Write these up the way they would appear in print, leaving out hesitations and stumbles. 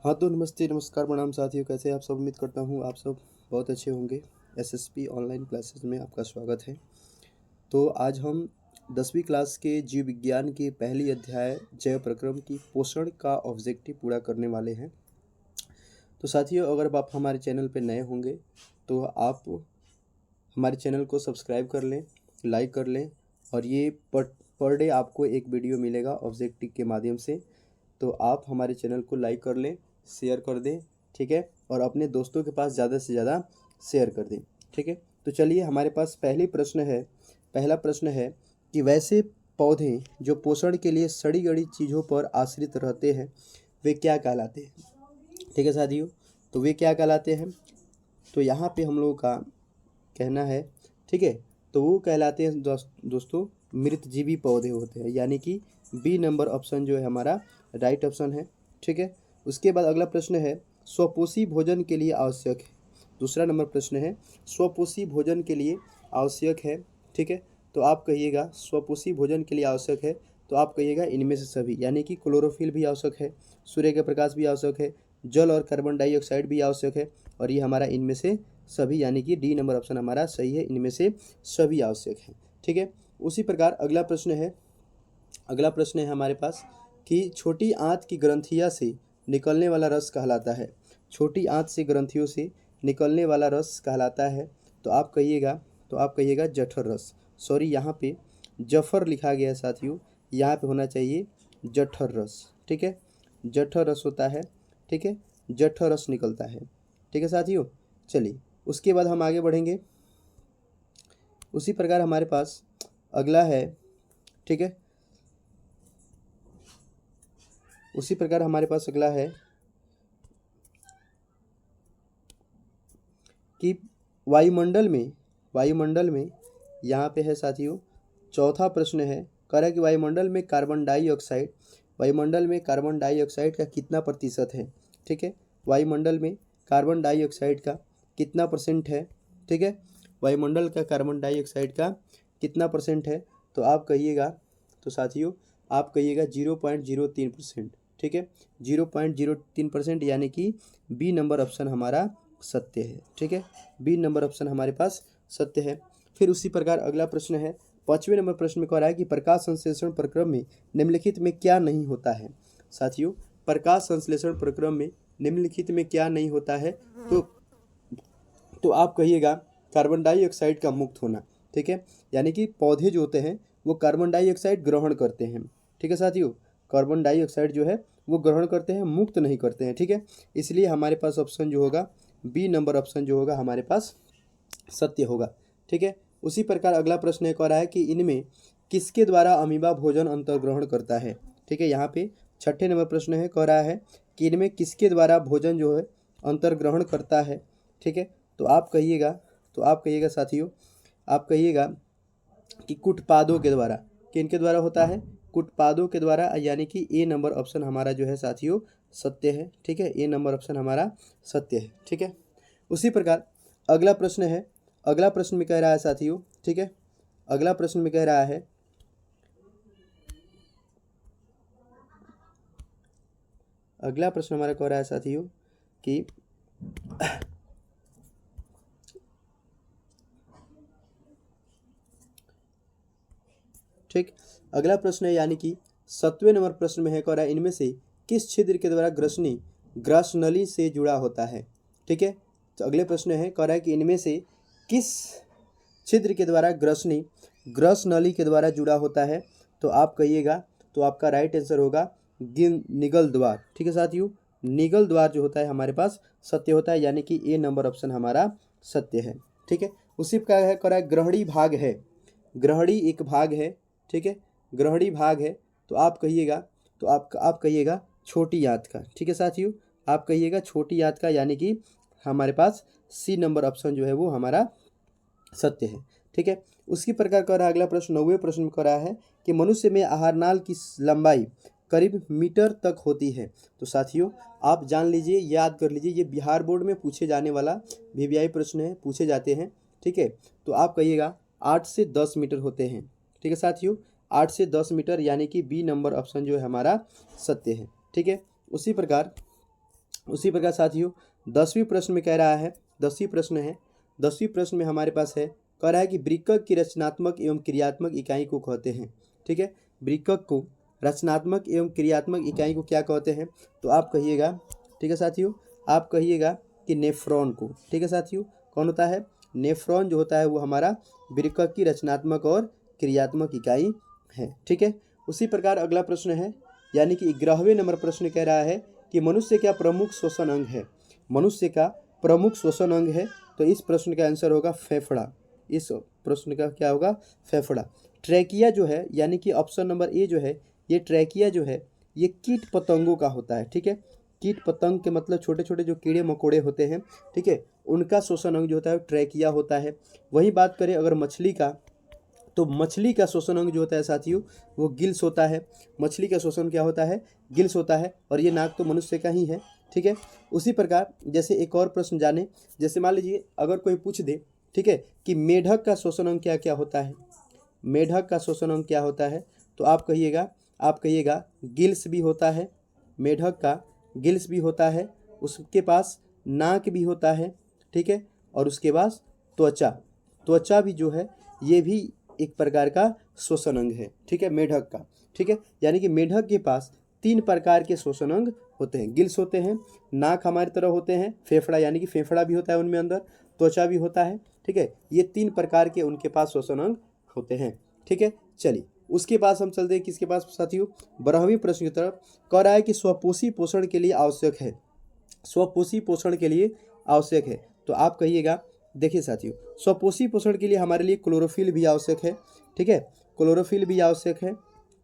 हाँ तो नमस्ते नमस्कार प्रणाम साथियों, कैसे हैं आप सब। उम्मीद करता हूँ आप सब बहुत अच्छे होंगे। एसएसपी ऑनलाइन क्लासेस में आपका स्वागत है। तो आज हम 10वीं क्लास के जीव विज्ञान के पहली अध्याय जैव प्रक्रम की पोषण का ऑब्जेक्टिव पूरा करने वाले हैं। तो साथियों, अगर आप हमारे चैनल पर नए होंगे तो आप हमारे चैनल को सब्सक्राइब कर लें, लाइक कर लें, और ये पर डे आपको एक वीडियो मिलेगा ऑब्जेक्टिव के माध्यम से। तो आप हमारे चैनल को लाइक कर लें, शेयर कर दें, ठीक है, और अपने दोस्तों के पास ज़्यादा से ज़्यादा शेयर कर दें, ठीक है। तो चलिए, हमारे पास पहला प्रश्न है कि वैसे पौधे जो पोषण के लिए सड़ी गली चीज़ों पर आश्रित रहते हैं वे क्या कहलाते हैं। ठीक है साथियों, तो वे क्या कहलाते हैं। तो यहाँ पे हम लोगों का कहना है, ठीक है, तो वो कहलाते हैं दोस्तों मृतजीवी पौधे होते हैं, यानी कि बी नंबर ऑप्शन जो है हमारा राइट ऑप्शन है, ठीक है। उसके बाद अगला प्रश्न है स्वपोषी भोजन के लिए आवश्यक है। दूसरा नंबर प्रश्न है स्वपोषी भोजन के लिए आवश्यक है, ठीक है। तो आप कहिएगा स्वपोषी भोजन के लिए आवश्यक है, तो आप कहिएगा इनमें से सभी, यानी कि क्लोरोफिल भी आवश्यक है, सूर्य का प्रकाश भी आवश्यक है, जल और कार्बन डाइऑक्साइड भी आवश्यक है, और ये हमारा इनमें से सभी, यानी कि डी नंबर ऑप्शन हमारा सही है, इनमें से सभी आवश्यक है, ठीक है। उसी प्रकार अगला प्रश्न है हमारे पास कि छोटी आंत की ग्रंथिया से निकलने वाला रस कहलाता है। छोटी आंत से ग्रंथियों से निकलने वाला रस कहलाता है, तो आप कहिएगा जठर रस। सॉरी, यहाँ पे जफर लिखा गया है साथियों, यहाँ पे होना चाहिए जठर रस, ठीक है। जठर रस होता है, ठीक है, जठर रस निकलता है, ठीक है साथियों। चलिए, उसके बाद हम आगे बढ़ेंगे। उसी प्रकार हमारे पास अगला है, ठीक है, उसी प्रकार हमारे पास अगला है कि वायुमंडल में यहाँ पे है साथियों, चौथा प्रश्न है, कह रहा है कि वायुमंडल में कार्बन डाइऑक्साइड का कितना प्रतिशत है, ठीक है। वायुमंडल में कार्बन डाइऑक्साइड का कितना परसेंट है, ठीक है। वायुमंडल का कार्बन डाइऑक्साइड का कितना परसेंट है, तो आप कहिएगा, तो साथियों आप कहिएगा 0.03%, ठीक है, 0.03%, यानी कि बी नंबर ऑप्शन हमारा सत्य है, ठीक है, बी नंबर ऑप्शन हमारे पास सत्य है। फिर उसी प्रकार अगला प्रश्न है, 5वें नंबर प्रश्न में कह रहा है कि प्रकाश संश्लेषण प्रक्रम में निम्नलिखित में क्या नहीं होता है। साथियों, प्रकाश संश्लेषण प्रक्रम में निम्नलिखित में क्या नहीं होता है, तो आप कहिएगा कार्बन डाइऑक्साइड का मुक्त होना, ठीक है, यानी कि पौधे जो होते हैं वो कार्बन डाइऑक्साइड ग्रहण करते हैं, ठीक है साथियों, कार्बन डाइऑक्साइड जो है वो ग्रहण करते हैं, मुक्त नहीं करते हैं, ठीक है। इसलिए हमारे पास ऑप्शन जो होगा बी नंबर ऑप्शन जो होगा हमारे पास सत्य होगा, ठीक है। उसी प्रकार अगला प्रश्न एक और है कि इनमें किसके द्वारा अमीबा भोजन अंतर्ग्रहण करता है, ठीक है। यहाँ पे 6ठे नंबर प्रश्न है, कह रहा है कि इनमें किसके द्वारा भोजन जो है अंतर्ग्रहण करता है, ठीक है। तो आप कहिएगा साथियों, आप कहिएगा कि कुटपादों के द्वारा, किनके द्वारा होता है, कुटपादों के द्वारा, यानी कि ए नंबर ऑप्शन हमारा जो है साथियों सत्य है, ठीक है, ए नंबर ऑप्शन हमारा सत्य है, ठीक है। उसी प्रकार अगला प्रश्न में कह रहा है साथियों, ठीक है, अगला प्रश्न में कह रहा है, अगला प्रश्न हमारा कह रहा है साथियों कि ठीक, अगला प्रश्न है, यानी कि 7वें नंबर प्रश्न में है, कह रहा है इनमें से किस छिद्र के द्वारा ग्रसनली से जुड़ा होता है, ठीक है। तो अगले प्रश्न है, कह रहा है कि इनमें से किस छिद्र के द्वारा ग्रसनली के द्वारा जुड़ा होता है, तो आप कहिएगा, तो आपका राइट आंसर होगा निगल द्वार, ठीक है साथियों, निगल द्वार जो होता है हमारे पास सत्य होता है, यानी कि ए नंबर ऑप्शन हमारा सत्य है, ठीक है। उसी का है, कह रहा है ग्रहणी भाग है, ग्रहणी एक भाग है, ठीक है, ग्रहणी भाग है, तो आप कहिएगा, तो आप कहिएगा छोटी आंत का, ठीक है साथियों, आप कहिएगा छोटी आंत का, यानी कि हमारे पास सी नंबर ऑप्शन जो है वो हमारा सत्य है, ठीक है। उसी प्रकार का अगला प्रश्न 9वें प्रश्न में कह रहा है कि मनुष्य में आहारनाल की लंबाई करीब मीटर तक होती है। तो साथियों आप जान लीजिए, याद कर लीजिए, ये बिहार बोर्ड में पूछे जाने वाला वीवीआई प्रश्न है, पूछे जाते हैं, ठीक है। तो आप कहिएगा 8 से 10 मीटर होते हैं, ठीक है साथियों, 8 से 10 मीटर, यानी कि बी नंबर ऑप्शन जो है हमारा सत्य है, ठीक है। उसी प्रकार उसी प्रकार साथियों 10वीं प्रश्न में कह रहा है, 10वीं प्रश्न है, 10वीं प्रश्न में हमारे पास है, कह रहा है कि वृक्क की रचनात्मक एवं क्रियात्मक इकाई को कहते हैं। ठीक है, वृक्क को रचनात्मक एवं क्रियात्मक इकाई को क्या कहते हैं? तो आप कहिएगा, ठीक है साथियों, आप कहिएगा कि नेफ्रॉन को। ठीक है साथियों, कौन होता है? नेफ्रॉन जो होता है वो हमारा वृक्क की रचनात्मक और क्रियात्मक इकाई है। ठीक है, उसी प्रकार अगला प्रश्न है, यानी कि 11वें नंबर प्रश्न कह रहा है कि मनुष्य का प्रमुख श्वसन अंग है। मनुष्य का प्रमुख श्वसन अंग है, तो इस प्रश्न का आंसर होगा फेफड़ा। इस प्रश्न का क्या होगा? फेफड़ा। ट्रैकिया जो है, यानी कि ऑप्शन नंबर ए जो है, ये ट्रैकिया जो है ये कीट पतंगों का होता है। ठीक है, कीट पतंग के मतलब छोटे छोटे जो कीड़े मकोड़े होते हैं, ठीक है, उनका श्वसन अंग जो होता है ट्रैकिया होता है। वही बात करें अगर मछली का, तो मछली का श्वसन अंग जो होता है साथियों वो गिल्स होता है। मछली का श्वसन क्या होता है? गिल्स होता है, और ये नाक तो मनुष्य का ही है। ठीक है, उसी प्रकार जैसे एक और प्रश्न जाने, जैसे मान लीजिए अगर कोई पूछ दे, ठीक है, कि मेढक का श्वसन अंग क्या क्या होता है? मेढक का श्वसन अंग क्या होता है? तो आप कहिएगा गिल्स भी होता है, मेढक का गिल्स भी होता है, उसके पास नाक भी होता है। ठीक है, और उसके पास त्वचा भी जो है ये भी एक प्रकार का श्वसन अंग है। ठीक है, मेढक का। ठीक है, यानी कि मेढक के पास 3 प्रकार के श्वसन अंग होते हैं। गिल्स होते हैं, नाक हमारी तरह होते हैं, फेफड़ा यानी कि फेफड़ा भी होता है उनमें अंदर, त्वचा भी होता है। ठीक है, ये 3 प्रकार के उनके पास श्वसन अंग होते हैं। ठीक है, चलिए उसके बाद हम चलते हैं किसके पास साथियों? 12वें प्रश्न की तरफ। कह रहा है कि स्वपोषी पोषण के लिए आवश्यक है। स्वपोषी पोषण के लिए आवश्यक है, तो आप कहिएगा, देखिए साथियों, स्वपोषी पोषण के लिए हमारे लिए क्लोरोफिल भी आवश्यक है। ठीक है, क्लोरोफिल भी आवश्यक है,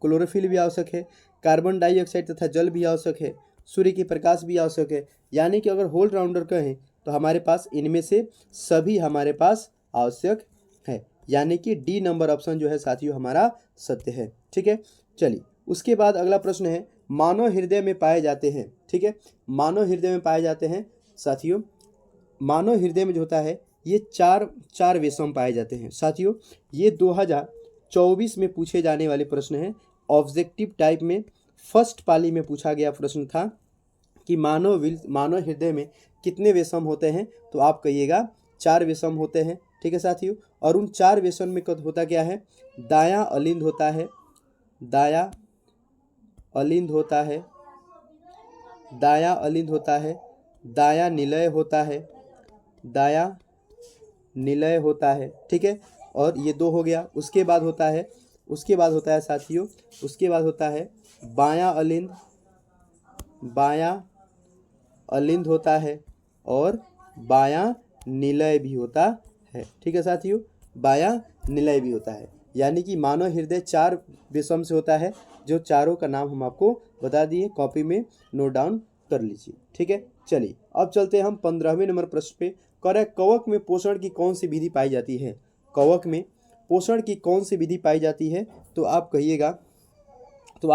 क्लोरोफिल भी आवश्यक है, कार्बन डाइऑक्साइड तथा जल भी आवश्यक है, सूर्य की प्रकाश भी आवश्यक है। यानी कि अगर होल राउंडर कहें तो हमारे पास इनमें से सभी हमारे पास आवश्यक है, यानी कि डी नंबर ऑप्शन जो है साथियों हमारा सत्य है। ठीक है, चलिए उसके बाद अगला प्रश्न है, मानव हृदय में पाए जाते हैं। ठीक है, मानव हृदय में पाए जाते हैं साथियों, मानव हृदय में जो होता है ये चार विषम पाए जाते हैं साथियों। ये 2024 में पूछे जाने वाले प्रश्न हैं। ऑब्जेक्टिव टाइप में फर्स्ट पाली में पूछा गया प्रश्न था कि मानव हृदय में कितने विषम होते हैं? तो आप कहिएगा 4 विषम होते हैं। ठीक है साथियों, और उन 4 विषम में होता क्या है? दायां अलिंद होता है, दायां अलिंद होता है, दायां अलिंद होता है, दायां निलय होता है, दायां निलय होता है। ठीक है, और ये 2 हो गया। उसके बाद होता है साथियों, उसके बाद होता है बायां अलिंद होता है, और बायां निलय भी होता है। ठीक है साथियों, बायां निलय भी होता है। यानी कि मानव हृदय 4 विषम से होता है, जो चारों का नाम हम आपको बता दिए, कॉपी में नोट डाउन कर लीजिए। ठीक है, चलिए अब चलते हैं हम 15वें नंबर प्रश्न पे। कह रहा है कवक में पोषण की कौन सी विधि पाई जाती है? कवक में पोषण की कौन सी विधि पाई जाती है? तो आप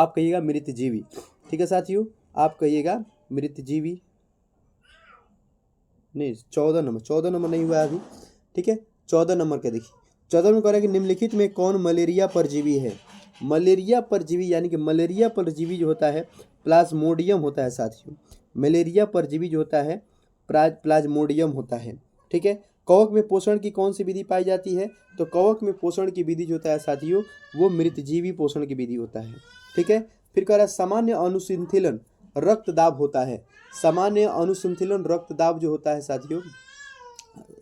कहिएगा मृतजीवी। ठीक है साथियों, आप कहिएगा मृतजीवी। नहीं, 14 नंबर नहीं हुआ अभी। ठीक है, 14 नंबर का देखिए, 14 में कह रहा है कि निम्नलिखित में कौन मलेरिया परजीवी है? मलेरिया परजीवी यानी कि मलेरिया परजीवी जो होता है प्लाज्मोडियम होता है साथियों। मलेरिया परजीवी जो होता है प्लाज्मोडियम होता है। ठीक है, कवक में पोषण की कौन सी विधि पाई जाती है? तो कवक में पोषण की विधि जो होता है साथियों वो मृतजीवी पोषण की विधि होता है। ठीक है, फिर कह रहा है सामान्य अनुसंधिलन रक्तदाब होता है। सामान्य अनुसंधिलन रक्तदाब जो होता है साथियों,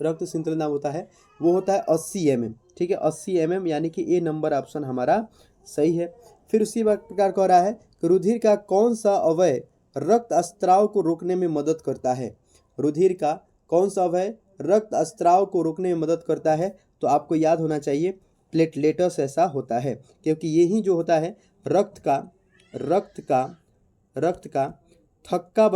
रक्त संतुलन दाब होता है वो होता है 80 mm। ठीक है, 80 mm यानी कि ए नंबर ऑप्शन हमारा सही है। फिर उसी प्रकार कह रहा है कि रुधिर का कौन सा अवयव रक्त स्त्राव को रोकने में मदद करता है? रुधिर का कौन सा अवयव रक्त स्त्राव को रोकने में मदद करता है? तो आपको याद होना चाहिए प्लेटलेटस ऐसा होता है, क्योंकि यही जो होता है रक्त का थक्का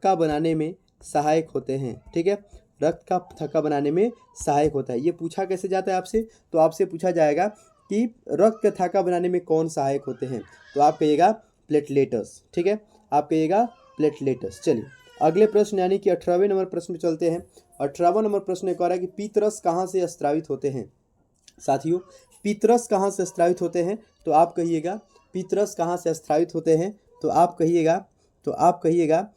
बनाने में सहायक होते हैं। ठीक है, रक्त का थक्का बनाने में सहायक होता है। ये पूछा कैसे जाता है आपसे? तो आपसे पूछा जाएगा कि रक्त का थक्का बनाने में कौन सहायक होते हैं? तो आप कहिएगा प्लेटलेटस। ठीक है, आप कहिएगा प्लेटलेटस। चलिए अगले प्रश्न यानी कि 18वें नंबर प्रश्न में चलते हैं। 18वां नंबर प्रश्न कह रहा है कि पीतरस कहाँ से स्त्रावित होते हैं? साथियों, पीतरस कहाँ से स्त्रावित होते हैं? तो आप कहिएगा पीतरस कहाँ से स्त्रावित होते हैं? तो आप कहिएगा तो आप कहिएगा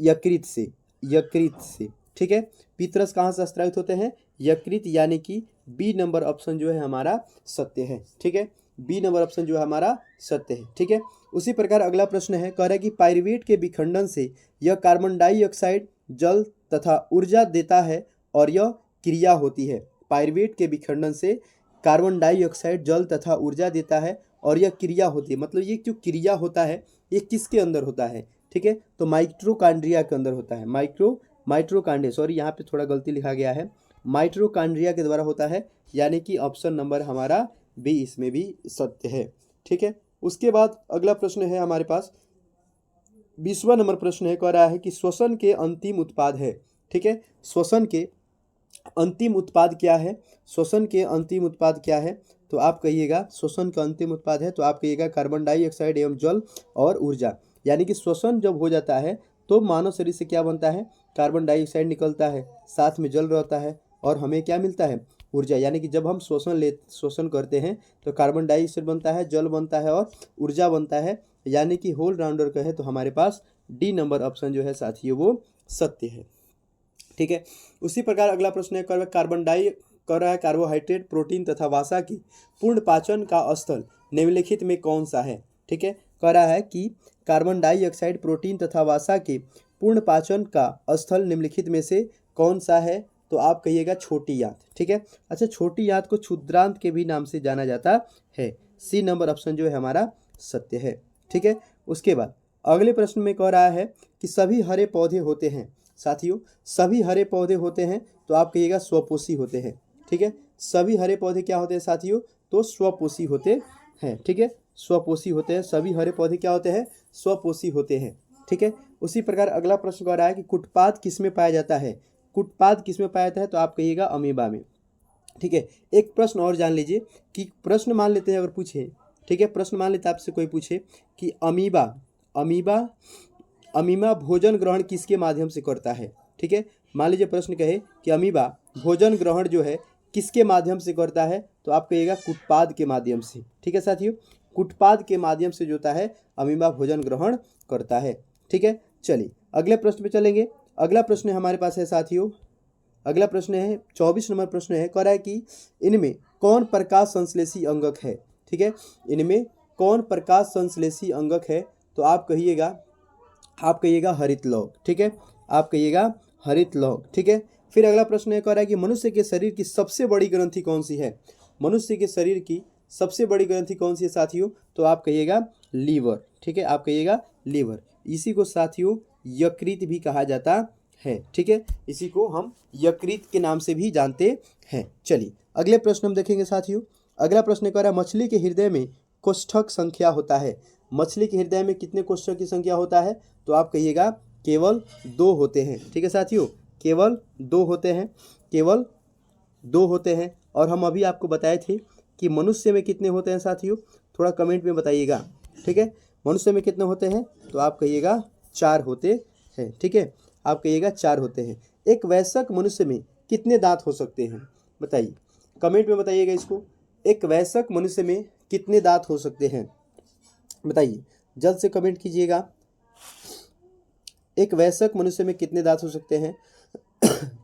यकृत से, यकृत से, ठीक है। पितरस कहाँ से स्रावित होते हैं? यकृत, यानी कि बी नंबर ऑप्शन जो है हमारा सत्य है, ठीक है। बी नंबर ऑप्शन जो है हमारा सत्य है, ठीक है। उसी प्रकार अगला प्रश्न है, कह रहा है कि पाइरुवेट के विखंडन से यह कार्बन डाइऑक्साइड जल तथा ऊर्जा देता है और यह क्रिया होती है। पाइरुवेट के विखंडन से कार्बन डाइऑक्साइड जल तथा ऊर्जा देता है और यह क्रिया होती है। मतलब ये जो क्रिया होता है ये किसके अंदर होता है? ठीक है, तो माइटोकॉन्ड्रिया के अंदर होता है। माइटोकॉन्ड्रिया, सॉरी यहाँ पे थोड़ा गलती लिखा गया है, माइटोकॉन्ड्रिया के द्वारा होता है, यानी कि ऑप्शन नंबर हमारा बी इसमें भी सत्य है, ठीक है। उसके बाद अगला प्रश्न है हमारे पास 20वां नंबर प्रश्न है, कह रहा है कि श्वसन के अंतिम उत्पाद है, ठीक है। श्वसन के अंतिम उत्पाद क्या है? श्वसन के अंतिम उत्पाद क्या है? तो आप कहिएगा श्वसन का अंतिम उत्पाद है, तो आप कहिएगा कार्बन डाइऑक्साइड एवं जल और ऊर्जा। यानी कि श्वसन जब हो जाता है तो मानव शरीर से क्या बनता है? कार्बन डाइऑक्साइड निकलता है, साथ में जल रहता है और हमें क्या मिलता है? ऊर्जा। यानी कि जब हम श्वसन करते हैं तो कार्बन डाइऑक्साइड बनता है, जल बनता है और ऊर्जा बनता है। यानी कि होल राउंडर कहे तो हमारे पास डी नंबर ऑप्शन जो है साथियों वो सत्य है, ठीक है। उसी प्रकार अगला प्रश्न है, कर रहा है कार्बोहाइड्रेट, प्रोटीन तथा वसा की पूर्ण पाचन का स्थल निम्नलिखित में कौन सा है? ठीक है, कह रहा है कि कार्बन डाइऑक्साइड, प्रोटीन तथा वसा के पूर्ण पाचन का स्थल निम्नलिखित में से कौन सा है? तो आप कहिएगा छोटी आंत, ठीक है। अच्छा, छोटी आंत को क्षुद्रांत के भी नाम से जाना जाता है। सी नंबर ऑप्शन जो है हमारा सत्य है, ठीक है। उसके बाद अगले प्रश्न में कह रहा है कि सभी हरे पौधे होते हैं। साथियों, सभी हरे पौधे होते हैं, तो आप कहिएगा स्वपोषी होते हैं, ठीक है। सभी हरे पौधे क्या होते हैं साथियों? तो स्वपोषी होते हैं, ठीक है। स्वपोषी होते हैं, सभी हरे पौधे क्या होते हैं? स्वपोषी होते हैं, ठीक है। उसी प्रकार अगला प्रश्न कह रहा है कि कुटपाद किसमें पाया जाता है? कुटपाद किसमें पाया जाता है? तो आप कहिएगा अमीबा में, ठीक है। एक प्रश्न और जान लीजिए कि प्रश्न मान लेते हैं, अगर पूछे, ठीक है, प्रश्न मान लेते हैं आपसे कोई पूछे कि अमीबा भोजन ग्रहण किसके माध्यम से करता है? ठीक है, मान लीजिए प्रश्न कहे कि अमीबा भोजन ग्रहण जो है किसके माध्यम से करता है? तो आप कहिएगा कुटपाद के माध्यम से, ठीक है साथियों। कुटपाद के माध्यम से जो होता है अमीबा भोजन ग्रहण करता है, ठीक है। चलिए अगले प्रश्न पे चलेंगे। अगला प्रश्न हमारे पास है साथियों, अगला प्रश्न है 24 नंबर प्रश्न है, कह रहा है कि इनमें कौन प्रकाश संश्लेषी अंगक है? ठीक है, इनमें कौन प्रकाश संश्लेषी अंगक है? तो आप कहिएगा हरित लौह, ठीक है। आप कहिएगा हरित लौह, ठीक है। फिर अगला प्रश्न है, कह रहा है कि मनुष्य के शरीर की सबसे बड़ी ग्रंथि कौन सी है? मनुष्य के शरीर की सबसे बड़ी ग्रंथि कौन सी है साथियों? तो आप कहिएगा लीवर, ठीक है। आप कहिएगा लीवर। इसी को साथियों यकृत भी कहा जाता है, ठीक है। इसी को हम यकृत के नाम से भी जानते हैं। चलिए अगले प्रश्न हम देखेंगे साथियों। अगला प्रश्न कह रहा है मछली के हृदय में कोष्ठक संख्या होता है। मछली के हृदय में कितने कोष्ठक की संख्या होता है? तो आप कहिएगा केवल 2 होते हैं, ठीक है साथियों। केवल 2 होते हैं, केवल 2 होते हैं। और हम अभी आपको बताए थे कि मनुष्य में कितने होते हैं साथियों? थोड़ा कमेंट में बताइएगा, ठीक है। मनुष्य में कितने होते हैं? तो आप कहिएगा 4 होते हैं, ठीक है। आप कहिएगा 4 होते हैं। एक वयस्क मनुष्य में कितने दांत हो सकते हैं? बताइए, कमेंट में बताइएगा इसको। एक वयस्क मनुष्य में कितने दांत हो सकते हैं? बताइए, जल्द से कमेंट कीजिएगा। एक वयस्क मनुष्य में कितने दांत हो सकते हैं?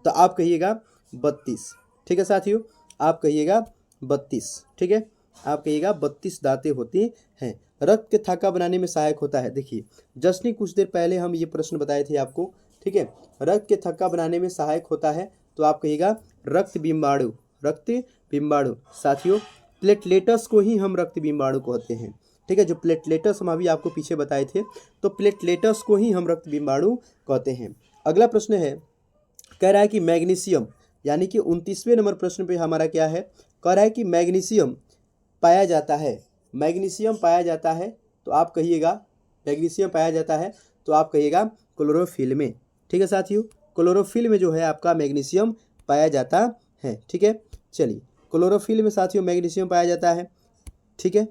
तो आप कहिएगा 32, ठीक है साथियों। आप कहिएगा 32, ठीक है। आप कहिएगा 32 दांतें होती हैं। रक्त के थक्का बनाने में सहायक होता है। देखिए जस्ट ही कुछ देर पहले हम ये प्रश्न बताए थे आपको, ठीक है। रक्त के थक्का बनाने में सहायक होता है, तो आप कहिएगा रक्त बिम्बाणु, रक्त बिम्बाणु। साथियों प्लेटलेटस को ही हम रक्त बिम्बाणु कहते हैं, ठीक है। जो प्लेटलेटस हम अभी आपको पीछे बताए थे, तो प्लेटलेटस को ही हम रक्त बिम्बाणु कहते हैं। अगला प्रश्न है, कह रहा है कि मैग्नीशियम, यानी कि 29वें नंबर प्रश्न पे हमारा क्या है? कह रहा है कि मैग्नीशियम पाया जाता है। मैग्नीशियम पाया जाता है, तो आप कहिएगा मैग्नीशियम पाया जाता है, तो आप कहिएगा क्लोरोफिल में, ठीक है साथियों। क्लोरोफिल में जो है आपका मैग्नीशियम पाया जाता है, ठीक है। चलिए क्लोरोफिल में साथियों मैग्नीशियम पाया जाता है, ठीक है।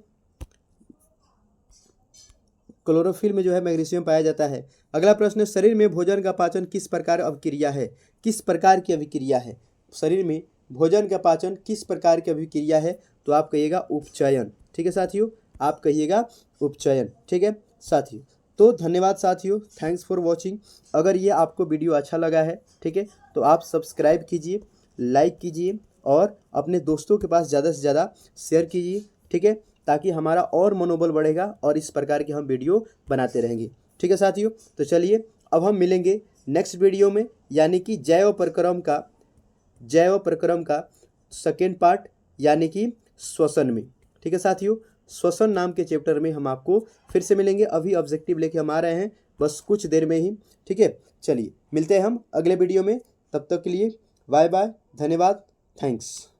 क्लोरोफिल में जो है मैग्नीशियम पाया जाता है। अगला प्रश्न, शरीर में भोजन का पाचन किस प्रकार अभिक्रिया है? किस प्रकार की अभिक्रिया है? शरीर में भोजन का पाचन किस प्रकार की अभिक्रिया है? तो आप कहिएगा उपचयन, ठीक है साथियों। आप कहिएगा उपचयन, ठीक है साथियों। तो धन्यवाद साथियों, थैंक्स फॉर वॉचिंग। अगर ये आपको वीडियो अच्छा लगा है, ठीक है, तो आप सब्सक्राइब कीजिए, लाइक कीजिए और अपने दोस्तों के पास ज़्यादा से ज़्यादा शेयर कीजिए, ठीक है, ताकि हमारा और मनोबल बढ़ेगा और इस प्रकार की हम वीडियो बनाते रहेंगे। ठीक है साथियों, तो चलिए अब हम मिलेंगे नेक्स्ट वीडियो में, यानी कि जैव प्रक्रम का सेकेंड पार्ट, यानी कि श्वसन में। ठीक है साथियों, श्वसन नाम के चैप्टर में हम आपको फिर से मिलेंगे। अभी ऑब्जेक्टिव लेके हम आ रहे हैं बस कुछ देर में ही। ठीक है, चलिए मिलते हैं हम अगले वीडियो में। तब तक के लिए बाय बाय, धन्यवाद, थैंक्स।